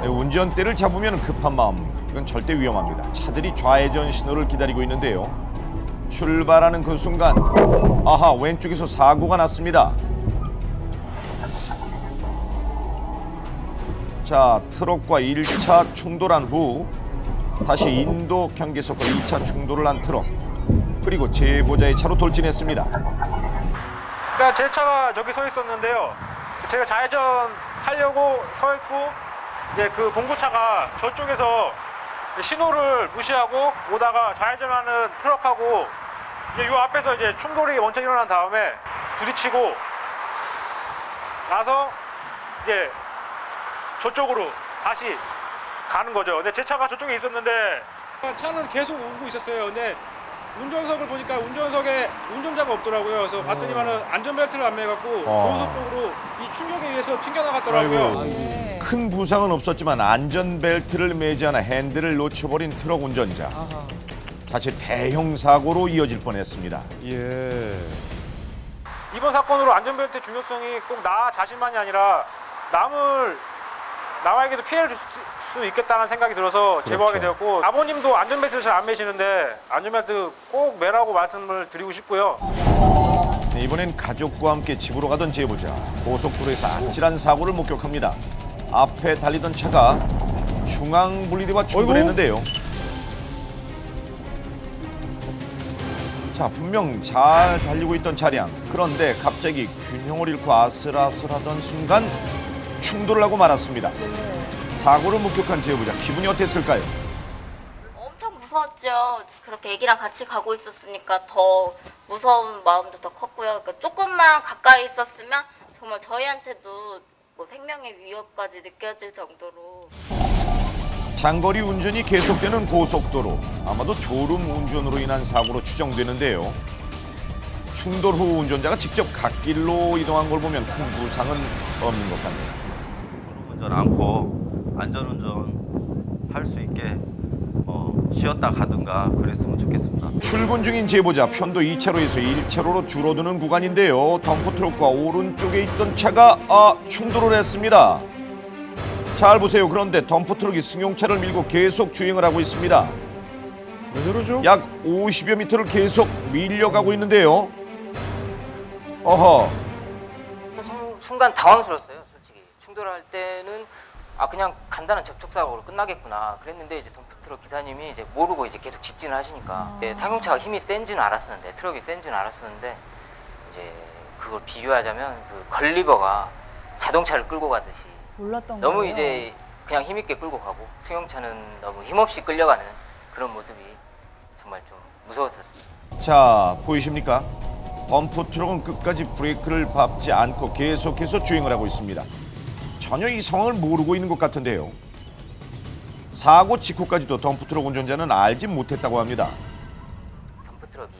운전대를 잡으면 급한 마음, 이건 절대 위험합니다. 차들이 좌회전 신호를 기다리고 있는데요. 출발하는 그 순간, 아하, 왼쪽에서 사고가 났습니다. 자, 트럭과 1차 충돌한 후 다시 인도 경계석과 2차 충돌을 한 트럭, 그리고 제보자의 차로 돌진했습니다. 그러니까 제 차가 저기 서 있었는데요. 제가 좌회전 하려고 서 있고 이제 그 봉구차가 저쪽에서 신호를 무시하고 오다가 좌회전하는 트럭하고 이제 요 앞에서 이제 충돌이 먼저 일어난 다음에 부딪히고 나서 이제 저쪽으로 다시 가는 거죠. 근데 제 차가 저쪽에 있었는데 차는 계속 오고 있었어요. 근데 운전석을 보니까 운전석에 운전자가 없더라고요. 그래서 봤더니만은 안전벨트를 안 매갖고 조수석 쪽으로 이 충격에 의해서 튕겨나갔더라고요. 큰 부상은 없었지만 안전벨트를 매지 않아 핸들을 놓쳐버린 트럭 운전자. 사실 대형 사고로 이어질 뻔했습니다. 예. 이번 사건으로 안전벨트의 중요성이 꼭 나 자신만이 아니라 남에게도 피해를 줄 수 있겠다는 생각이 들어서 제보하게 되었고, 아버님도 안전벨트를 잘 안 매시는데 안전벨트 꼭 매라고 말씀을 드리고 싶고요. 네, 이번엔 가족과 함께 집으로 가던 제보자. 고속도로에서 아찔한 사고를 목격합니다. 앞에 달리던 차가 중앙분리대와 충돌했는데요. 자, 분명 잘 달리고 있던 차량. 그런데 갑자기 균형을 잃고 아슬아슬하던 순간 충돌을 하고 말았습니다. 사고를 목격한 제보자, 기분이 어땠을까요? 엄청 무서웠죠. 그렇게 애기랑 같이 가고 있었으니까 더 무서운 마음도 더 컸고요. 그러니까 조금만 가까이 있었으면 정말 저희한테도 뭐 생명의 위협까지 느껴질 정도로. 장거리 운전이 계속되는 고속도로, 아마도 졸음 운전으로 인한 사고로 추정되는데요. 충돌 후 운전자가 직접 갓길로 이동한 걸 보면 큰 부상은 없는 것 같네요. 졸음 운전 않고 안전운전 할 수 있게 쉬었다 가든가 그랬으면 좋겠습니다. 출근 중인 제보자, 편도 2차로에서 1차로로 줄어드는 구간인데요. 덤프트럭과 오른쪽에 있던 차가 충돌을 했습니다. 잘 보세요. 그런데 덤프트럭이 승용차를 밀고 계속 주행을 하고 있습니다. 왜 저러죠? 약 50여 미터를 계속 밀려가고 있는데요. 어허. 순간 당황스러웠어요. 솔직히 충돌할 때는 그냥 간단한 접촉사고로 끝나겠구나 그랬는데, 이제 덤프트럭 기사님이 이제 모르고 이제 계속 직진을 하시니까 상용차가 힘이 센지는 알았었는데, 트럭이 센지는 알았었는데, 이제 그걸 비교하자면 그 걸리버가 자동차를 끌고 가듯이 몰랐던 너무 거예요. 이제 그냥 힘있게 끌고 가고, 승용차는 너무 힘없이 끌려가는 그런 모습이 정말 좀 무서웠었습니다. 자, 보이십니까? 덤프트럭은 끝까지 브레이크를 밟지 않고 계속해서 주행을 하고 있습니다. 전혀 이 상황을 모르고 있는 것 같은데요. 사고 직후까지도 덤프트럭 운전자는 알지 못했다고 합니다. 덤프트럭이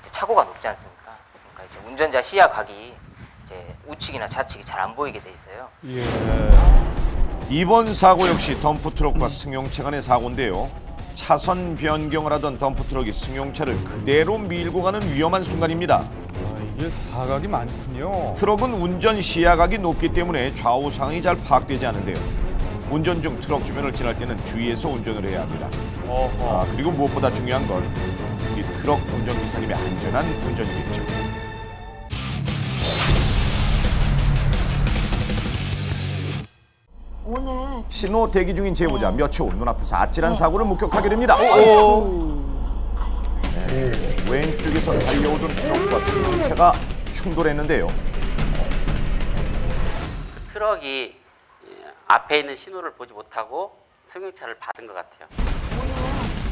이제 차고가 높지 않습니까? 그러니까 이제 운전자 시야각이 이제 우측이나 좌측이 잘 안 보이게 돼 있어요. 예. 이번 사고 역시 덤프트럭과 승용차 간의 사고인데요. 차선 변경을 하던 덤프트럭이 승용차를 그대로 밀고 가는 위험한 순간입니다. 이게 사각이 많군요. 트럭은 운전 시야각이 높기 때문에 좌우 상황이 잘 파악되지 않는데요. 운전 중 트럭 주변을 지날 때는 주의해서 운전을 해야 합니다. 그리고 무엇보다 중요한 건 이 트럭 운전기사님의 안전한 운전이겠죠. 오늘 신호 대기 중인 제보자, 몇 초 후 눈앞에서 아찔한 사고를 목격하게 됩니다. 네, 왼쪽에서 달려오던 트럭과 승용차가 충돌했는데요. 트럭이 앞에 있는 신호를 보지 못하고 승용차를 받은 것 같아요.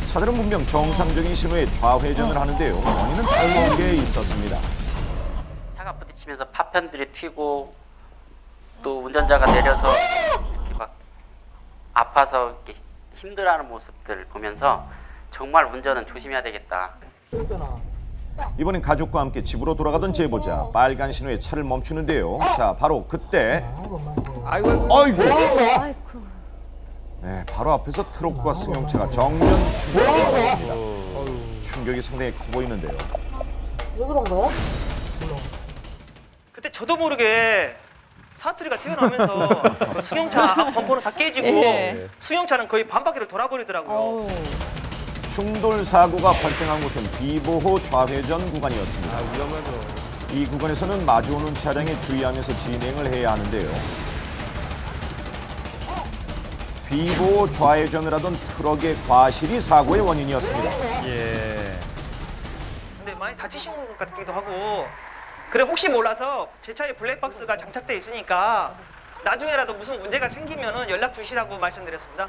차들은 분명 정상적인 신호에 좌회전을 하는데요. 원인은 다른 게 있었습니다. 차가 부딪히면서 파편들이 튀고, 또 운전자가 내려서 이렇게 막 아파서 이렇게 힘들어하는 모습들을 보면서 정말 운전은 조심해야 되겠다. 이번엔 가족과 함께 집으로 돌아가던 제보자, 빨간 신호에 차를 멈추는데요. 자, 바로 그때 아이고. 네, 바로 앞에서 트럭과 승용차가 정면 충돌하고 말았습니다. 충격이 상당히 커 보이는데요. 왜 그런 거야? 그때 저도 모르게 사투리가 튀어나오면서 그 승용차 앞 범퍼는 다 깨지고 예. 승용차는 거의 반바퀴를 돌아버리더라고요. 충돌 사고가 발생한 곳은 비보호 좌회전 구간이었습니다. 위험하죠. 이 구간에서는 마주오는 차량에 주의하면서 진행을 해야 하는데요. 비보호 좌회전을 하던 트럭의 과실이 사고의 원인이었습니다. 예. 근데 많이 다치신 것 같기도 하고 그래 혹시 몰라서 제 차에 블랙박스가 장착돼 있으니까 나중에라도 무슨 문제가 생기면은 연락 주시라고 말씀드렸습니다.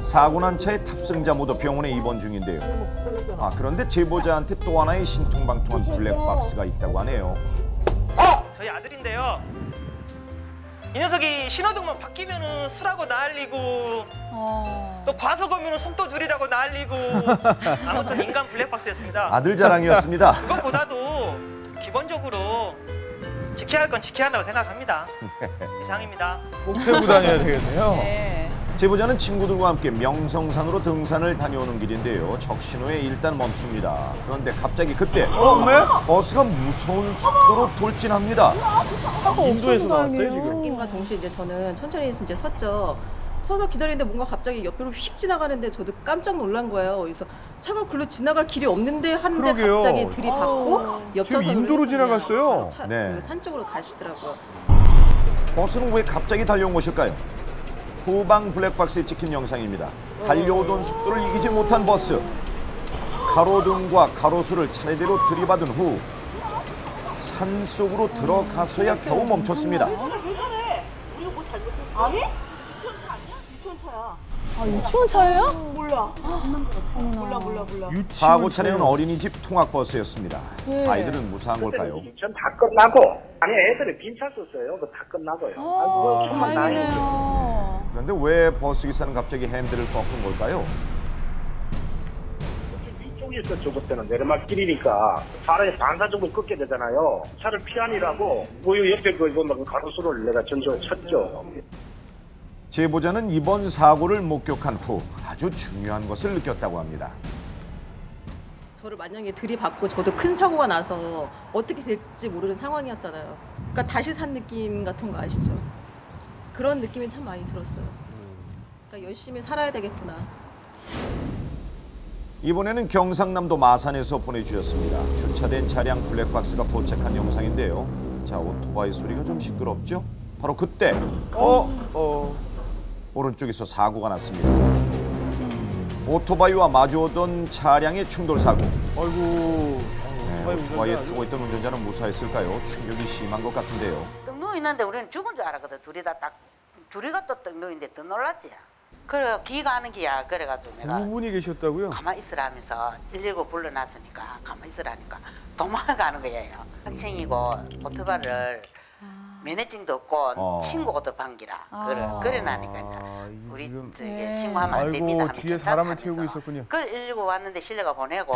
사고 난 차의 탑승자 모두 병원에 입원 중인데요. 그런데 제보자한테 또 하나의 신통방통한 블랙박스가 있다고 하네요. 저희 아들인데요. 이 녀석이 신호등만 바뀌면은 쓰라고 난리고 또 과속 오면은 속도 줄이라고 난리고 아무튼 인간 블랙박스였습니다. 아들 자랑이었습니다. 그것보다도 기본적으로 지켜야 할 건 지켜야 한다고 생각합니다. 이상입니다. 꼭 태우고 다녀야 되겠네요. 네. 제보자는 친구들과 함께 명성산으로 등산을 다녀오는 길인데요. 적신호에 일단 멈춥니다. 그런데 갑자기 그때 버스가 무서운 속도로 돌진합니다. 인도에서 나왔어요 지금. 느낌과 동시에 이제 저는 천천히 이제 섰죠. 서서 기다리는데 뭔가 갑자기 옆으로 휙 지나가는데 저도 깜짝 놀란 거예요. 그래서 차가 글로 지나갈 길이 없는데 하는데 그러게요. 갑자기 들이받고 옆 지금 차선으로 인도로 그냥 지나갔어요. 네. 그 산 쪽으로 가시더라고요. 버스는 왜 갑자기 달려온 것일까요? 후방 블랙박스에 찍힌 영상입니다. 달려오던 속도를 이기지 못한 버스. 가로등과 가로수를 차례대로 들이받은 후 산속으로 들어가서야 겨우 멈췄습니다. 유치원 차예요? 사고 차량은 어린이집 통학버스였습니다. 아이들은 무사한 걸까요? 전 다 끝나고 아니 애들이 빈 차 썼어요. 그거 다 끝나고요. 정말 다행이죠. 그런데 왜 버스 기사는 갑자기 핸들을 꺾은 걸까요? 뒤쪽에서 저것 때는 내리막길이니까 사람이 반사적으로 꺾게 되잖아요. 차를 피하니라고 그 옆에 그 가로수를 내가 전적으로 쳤죠. 제보자는 이번 사고를 목격한 후 아주 중요한 것을 느꼈다고 합니다. 저를 만약에 들이받고 저도 큰 사고가 나서 어떻게 될지 모르는 상황이었잖아요. 그러니까 다시 산 느낌 같은 거 아시죠? 그런 느낌이 참 많이 들었어요. 그러니까 열심히 살아야 되겠구나. 이번에는 경상남도 마산에서 보내주셨습니다. 주차된 차량 블랙박스가 포착한 영상인데요. 자, 오토바이 소리가 좀 시끄럽죠? 바로 그때 오른쪽에서 사고가 났습니다. 오토바이와 마주오던 차량의 충돌 사고. 아이고. 오토바이에 타고 있던 운전자는 무사했을까요? 충격이 심한 것 같은데요. 떡 누워있는데 우리는 죽은 줄 알았거든. 둘이가 또 떡 누워있는데 더 놀랐지. 그래 기가 하는 기야. 그래가지고 내가 두 분이 계셨다고요? 가만히 있으라 하면서 119 불러놨으니까 가만히 있으라니까 도망가는 거예요. 학생이고 오토바이를 면허증도 없고 친구도 반기라. 그래 나니까 이제 우리 저기 신고하면 안 됩니다 하면 뒤에 사람을 태우고 있었군요. 그걸 119 왔는데 실내가 보내고.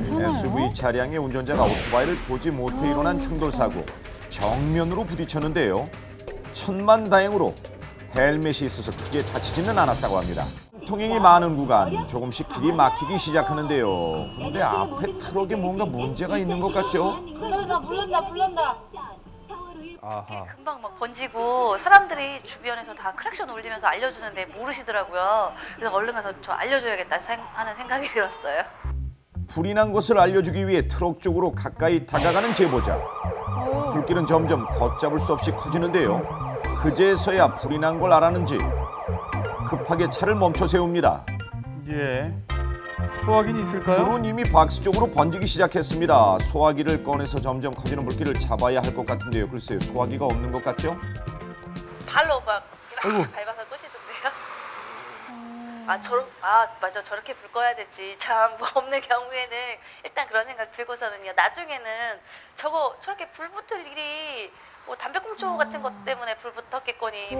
SUV 차량의 운전자가 오토바이를 보지 못해 일어난 충돌 사고. 정면으로 부딪혔는데요. 천만다행으로 헬멧이 있어서 크게 다치지는 않았다고 합니다. 통행이 많은 구간 조금씩 길이 막히기 시작하는데요. 그런데 앞에 트럭에 뭔가 문제가 있는 것 같죠? 불른다. 아하. 금방 막 번지고 사람들이 주변에서 다 크랙션 울리면서 알려주는데 모르시더라고요. 그래서 얼른 가서 저 알려줘야겠다 하는 생각이 들었어요. 불이 난 것을 알려주기 위해 트럭 쪽으로 가까이 다가가는 제보자. 불길은 점점 걷잡을 수 없이 커지는데요. 그제서야 불이 난 걸 알았는지 급하게 차를 멈춰 세웁니다. 예. 소화기는 있을까요? 불은 이미 박스 쪽으로 번지기 시작했습니다. 소화기를 꺼내서 점점 커지는 불길을 잡아야 할 것 같은데요. 글쎄요, 소화기가 없는 것 같죠? 발로 막 밟아서 끄시던데요. 맞아 저렇게 불 꺼야 되지. 참 뭐 없는 경우에는 일단 그런 생각 들고서는요. 나중에는 저렇게 불 붙을 일이 뭐 담배꽁초 같은 것 때문에 불 붙었겠거니.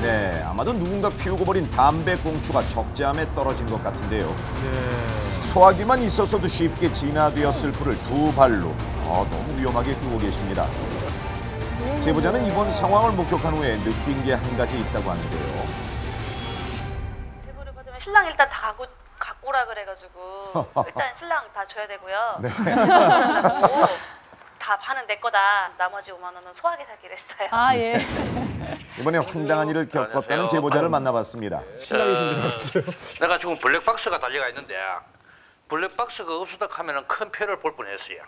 네, 아마도 누군가 피우고 버린 담배꽁초가 적재함에 떨어진 것 같은데요. 예. 소화기만 있었어도 쉽게 진화되었을 불을 두 발로 너무 위험하게 끄고 계십니다. 제보자는 이번 상황을 목격한 후에 느낀 게 한 가지 있다고 하는데요. 제보를 받으면 신랑 일단 다 갖고 오라 그래가지고 일단 신랑 다 줘야 되고요. 네. 다 다 반은 내 거다. 나머지 5만 원은 소화기 사기로 했어요. 아 예. 이번에 황당한 일을 겪었다는 제보자를 만나봤습니다. 신랑이신 줄 알았어요. 내가 지금 블랙박스가 달려가 있는데 블랙박스가 없었다 하면은 큰 피해를 볼 뻔했어요.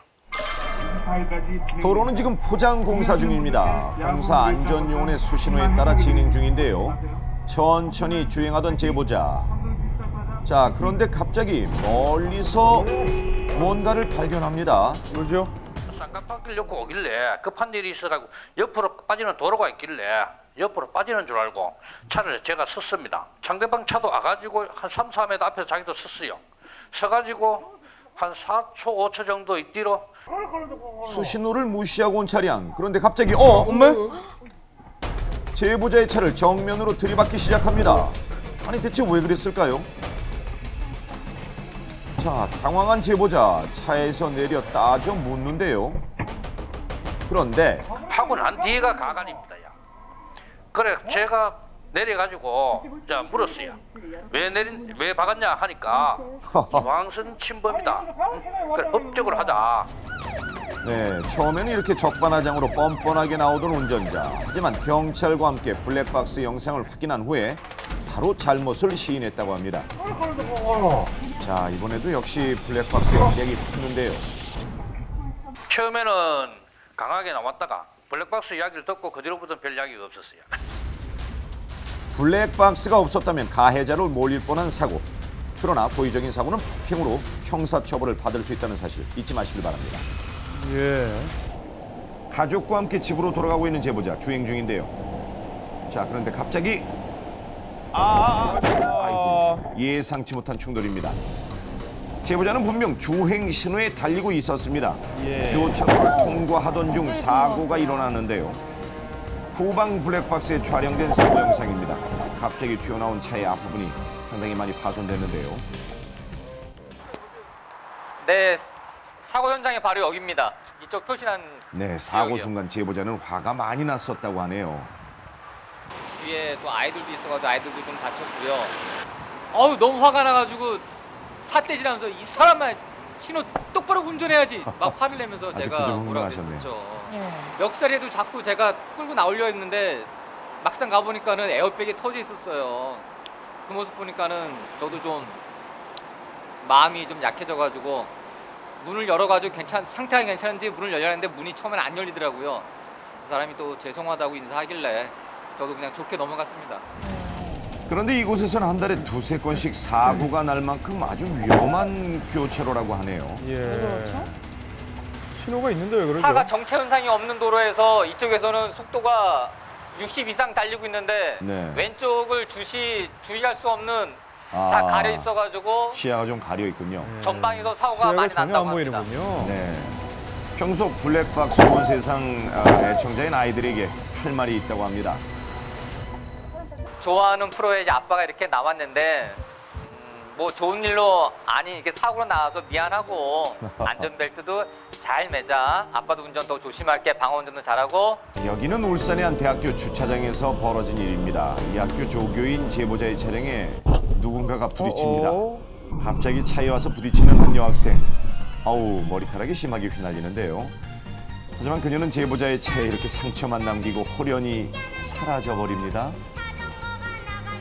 도로는 지금 포장 공사 중입니다. 공사 안전요원의 수신호에 따라 진행 중인데요. 천천히 주행하던 제보자. 자, 그런데 갑자기 멀리서 무언가를 발견합니다. 뭐죠? 쌍꺼풀길 엮고 오길래 급한 일이 있어가지고 옆으로 빠지는 도로가 있길래 옆으로 빠지는 줄 알고 차를 제가 섰습니다. 상대방 차도 와가지고 한 3, 4m 앞에서 자기도 섰어요. 서가지고 한 4초, 5초 정도 뒤로 수신호를 무시하고 온 차량. 그런데 갑자기 엄마? 제보자의 차를 정면으로 들이받기 시작합니다. 아니 대체 왜 그랬을까요? 자, 당황한 제보자 차에서 내려 따져 묻는데요. 그런데 하고 난 뒤가 가관입니다. 야. 그래 제가 내려가지고 자 물었어요. 왜 박았냐 하니까 중앙선 침범이다. 그래 법적으로 하자. 네, 처음에는 이렇게 적반하장으로 뻔뻔하게 나오던 운전자. 하지만 경찰과 함께 블랙박스 영상을 확인한 후에 바로 잘못을 시인했다고 합니다. 자, 이번에도 역시 블랙박스의 활약이 컸는데요. 처음에는 강하게 나왔다가 블랙박스 이야기를 듣고 그 뒤로부터는 별 이야기가 없었어요. 블랙박스가 없었다면 가해자를 몰릴 뻔한 사고. 그러나 고의적인 사고는 폭행으로 형사처벌을 받을 수 있다는 사실 잊지 마시길 바랍니다. 예. 가족과 함께 집으로 돌아가고 있는 제보자 주행 중인데요. 자, 그런데 갑자기 아이고, 예상치 못한 충돌입니다. 제보자는 분명 주행 신호에 달리고 있었습니다. 교차로를 통과하던 중 사고가 일어나는데요. 후방 블랙박스에 촬영된 사고 영상입니다. 갑자기 튀어나온 차의 앞부분이 상당히 많이 파손됐는데요. 네, 사고 현장이 바로 여기입니다. 이쪽 표시난 네, 사고 지역이요. 순간 제보자는 화가 많이 났었다고 하네요. 뒤에 또 아이들도 있어가지고 아이들도 좀 다쳤고요. 어우 너무 화가 나가지고 삿대질하면서 이 사람만 신호 똑바로 운전해야지 막 화를 내면서 제가 뭐라고 했었죠. 역살에도 자꾸 제가 끌고 나오려 했는데 막상 가보니까는 에어백이 터져 있었어요. 그 모습 보니까는 저도 좀 마음이 좀 약해져가지고 문을 열어가지고 상태가 괜찮은지 문을 열려야 했는데 문이 처음엔 안 열리더라고요. 그 사람이 또 죄송하다고 인사하길래 저도 그냥 좋게 넘어갔습니다. 그런데 이곳에서는 한 달에 2~3건씩 사고가 날 만큼 아주 위험한 교차로라고 하네요. 예. 그렇죠? 신호가 있는데 왜 그러죠? 차가 정체 현상이 없는 도로에서 이쪽에서는 속도가 60 이상 달리고 있는데 네. 왼쪽을 주의할 수 없는 다 가려 있어가지고 시야가 좀 가려 있군요. 전방에서 사고가 많이 난다고 합니다. 네. 평소 블랙박스 온 세상 애청자인 아이들에게 할 말이 있다고 합니다. 좋아하는 프로에 이제 아빠가 이렇게 나왔는데 뭐 좋은 일로 아니 이게 사고로 나와서 미안하고 안전벨트도 잘 매자. 아빠도 운전 더 조심할게. 방어 운전도 잘하고. 여기는 울산의 한 대학교 주차장에서 벌어진 일입니다. 이 학교 조교인 제보자의 차량에 누군가가 부딪힙니다. 갑자기 차에 와서 부딪히는 한 여학생. 아우, 머리카락이 심하게 휘날리는데요. 하지만 그녀는 제보자의 차에 이렇게 상처만 남기고 호련히 사라져버립니다.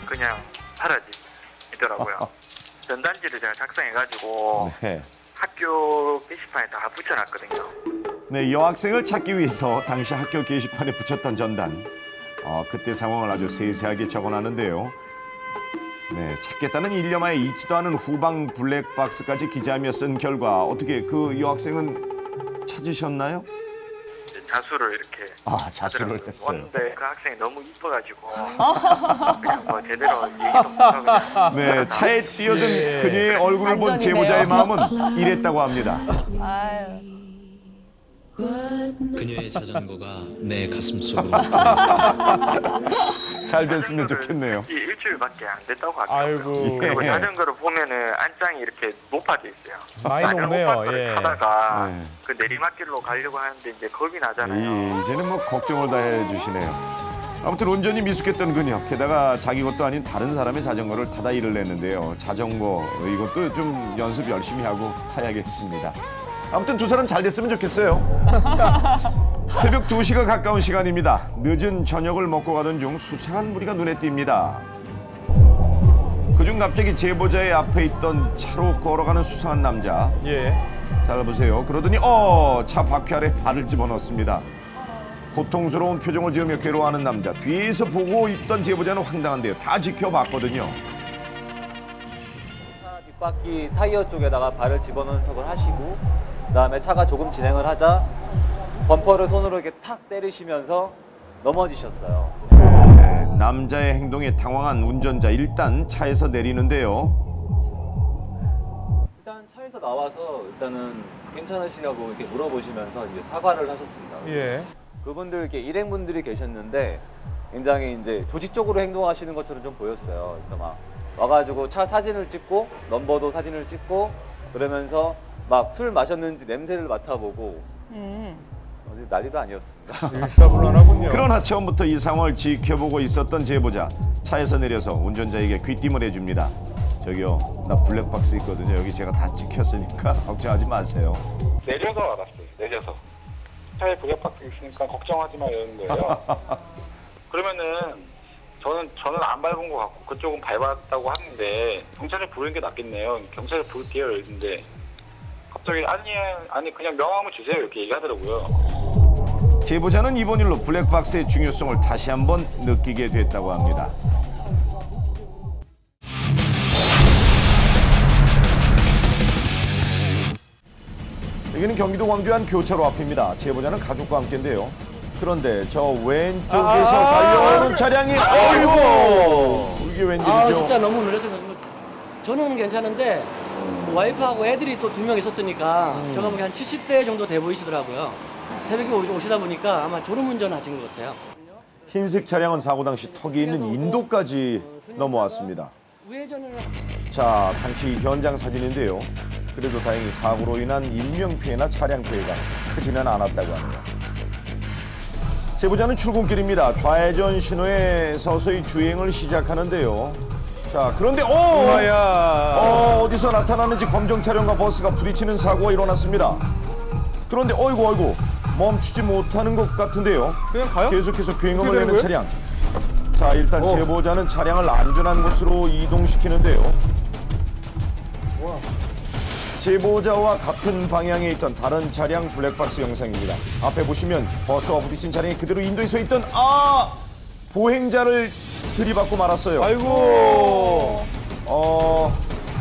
그냥 사라지더라고요. 전단지를 제가 작성해가지고 네. 학교 게시판에 다 붙여놨거든요. 네, 여학생을 찾기 위해서 당시 학교 게시판에 붙였던 전단. 그때 상황을 아주 세세하게 적어놨는데요. 네, 찾겠다는 일념하에 잊지도 않은 후방 블랙박스까지 기재하며 쓴 결과 어떻게 그 여학생은 찾으셨나요? 자수를 이렇게 자수를 했어요. 원데 그 학생이 너무 이뻐가지고 그냥 뭐 제대로 얘기도 못하고 네, 차에 뛰어든 그녀의 얼굴을 본 제보자의 마음은 이랬다고 합니다. 그녀의 자전거가 내 가슴 속으로 잘 됐으면 좋겠네요. 일주일밖에 안 됐다고 하더라고요. 그리고 자전거를 보면은 안장이 이렇게 높아져 있어요. 많이 높네요. 예. 하다가 그 내리막길로 가려고 하는데 이제 겁이 나잖아요. 이제는 뭐 걱정을 다 해주시네요. 아무튼 운전이 미숙했던 그녀, 게다가 자기 것도 아닌 다른 사람의 자전거를 타다 일을 냈는데요. 자전거 이것도 좀 연습 열심히 하고 타야겠습니다. 아무튼 두 사람 잘 됐으면 좋겠어요. 새벽 2시가 가까운 시간입니다. 늦은 저녁을 먹고 가던 중 수상한 무리가 눈에 띕니다. 그중 갑자기 제보자의 앞에 있던 차로 걸어가는 수상한 남자. 예. 잘 보세요. 그러더니 차 바퀴 아래 발을 집어넣습니다. 고통스러운 표정을 지으며 괴로워하는 남자. 뒤에서 보고 있던 제보자는 황당한데요. 다 지켜봤거든요. 차 뒷바퀴 타이어 쪽에다가 발을 집어넣는 척을 하시고 그다음에 차가 조금 진행을 하자 범퍼를 손으로 이렇게 탁 때리시면서 넘어지셨어요. 네, 남자의 행동에 당황한 운전자. 일단 차에서 내리는데요. 일단 차에서 나와서 일단은 괜찮으시냐고 이렇게 물어보시면서 이제 사과를 하셨습니다. 예. 그분들 이렇게 일행분들이 계셨는데 굉장히 이제 조직적으로 행동하시는 것처럼 좀 보였어요. 그러니까 막 와가지고 차 사진을 찍고 넘버도 사진을 찍고 그러면서 막 술 마셨는지 냄새를 맡아보고 어제 난리도 아니었습니다. 일사불란하군요. 그러나 처음부터 이 상황을 지켜보고 있었던 제보자. 차에서 내려서 운전자에게 귀띔을 해줍니다. 저기요, 나 블랙박스 있거든요. 여기 제가 다 찍혔으니까 걱정하지 마세요. 내려서 알았어요. 내려서. 차에 블랙박스 있으니까 걱정하지 마 이러는 거예요. 그러면은 저는 안 밟은 것 같고 그쪽은 밟았다고 하는데 경찰에 부르는 게 낫겠네요. 경찰에 부를게요 이러는데 갑자기 아니 그냥 명함을 주세요 이렇게 얘기하더라고요. 제보자는 이번 일로 블랙박스의 중요성을 다시 한번 느끼게 됐다고 합니다. 여기는 경기도 광주 한 교차로 앞입니다. 제보자는 가족과 함께인데요. 그런데 저 왼쪽에서 달려오는 차량이 어이구! 이게 웬일이죠? 진짜 너무 놀라서 저는 괜찮은데 와이프하고 애들이 또 2명 있었으니까 제가 보기엔 한 70대 정도 돼 보이시더라고요. 새벽에 오시다 보니까 아마 졸음운전 하신 것 같아요. 흰색 차량은 사고 당시 턱이 있는 인도까지 넘어왔습니다. 자, 당시 현장 사진인데요. 그래도 다행히 사고로 인한 인명피해나 차량 피해가 크지는 않았다고 합니다. 제보자는 출근길입니다. 좌회전 신호에 서서히 주행을 시작하는데요. 자, 그런데 어디서 나타나는지 검정 차량과 버스가 부딪히는 사고가 일어났습니다. 그런데 어이구 멈추지 못하는 것 같은데요. 그냥 가요? 계속해서 굉음을 내는 차량. 자, 일단 제보자는 차량을 안전한 곳으로 이동시키는데요. 제보자와 같은 방향에 있던 다른 차량 블랙박스 영상입니다. 앞에 보시면 버스와 부딪힌 차량이 그대로 인도에 서 있던 보행자를 들이받고 말았어요. 아이고.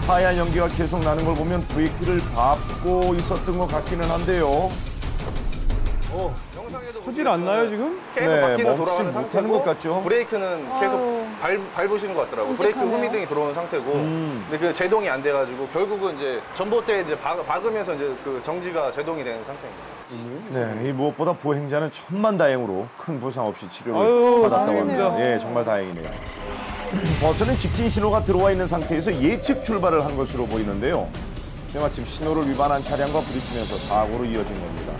하얀 연기가 계속 나는 걸 보면 브레이크를 밟고 있었던 것 같기는 한데요. 소질 안 나요 지금? 계속 바퀴는 돌아가는 못하는 상태고 것 같죠? 브레이크는 계속 밟으시는 것 같더라고요. 브레이크 후미등이 들어오는 상태고 근데 그 제동이 안 돼가지고 결국은 이제 전봇대에 이제 박으면서 이제 그 정지가 제동이 되는 상태입니다. 네, 이 무엇보다 보행자는 천만다행으로 큰 부상 없이 치료를 받았다고 합니다. 예, 정말 다행이네요. 버스는 직진 신호가 들어와 있는 상태에서 예측 출발을 한 것으로 보이는데요. 때마침 신호를 위반한 차량과 부딪히면서 사고로 이어진 겁니다.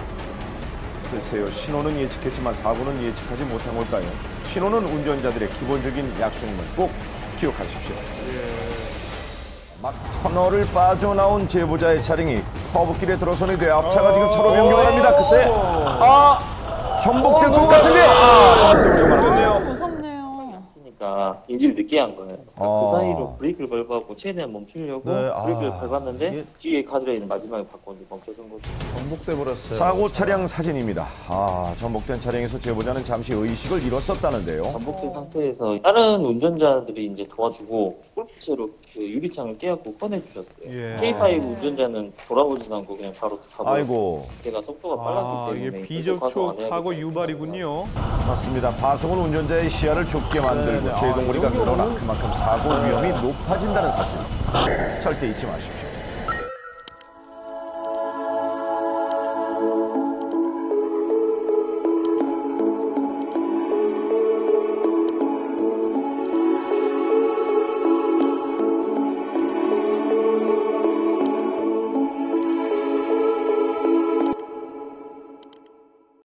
글쎄요, 신호는 예측했지만 사고는 예측하지 못한 걸까요? 신호는 운전자들의 기본적인 약속임을 꼭 기억하십시오. 막 터널을 빠져나온 제보자의 차량이 커브길에 들어서는 데 앞차가 지금 차로 변경을 합니다. 글쎄, 전복될 것 같은데요. 전복되고 말았네요. 무섭네요. 그러니까 인지를 늦게 한 거예요. 그 사이로 브레이크를 밟아갖고 최대한 멈추려고 브레이크를 밟았는데 뒤에 가드레일은 마지막에 바꿨는데 멈춰선 거죠. 전복돼 버렸어요. 사고 차량 사진입니다. 전복된 차량에서 제보자는 잠시 의식을 잃었었다는데요. 전복된 상태에서 다른 운전자들이 이제 도와주고 골프채로 그 유리창을 깨갖고 꺼내주셨어요. K5 운전자는 돌아보지도 않고 그냥 바로 가고. 아이고. 제가 속도가 빨랐기 때문에 이게 비접촉 사고 유발이군요. 맞습니다. 파송은 운전자의 시야를 좁게 만들고 제동거리가 늘어나 그만큼 사고 위험이 높아진다는 사실 절대 잊지 마십시오.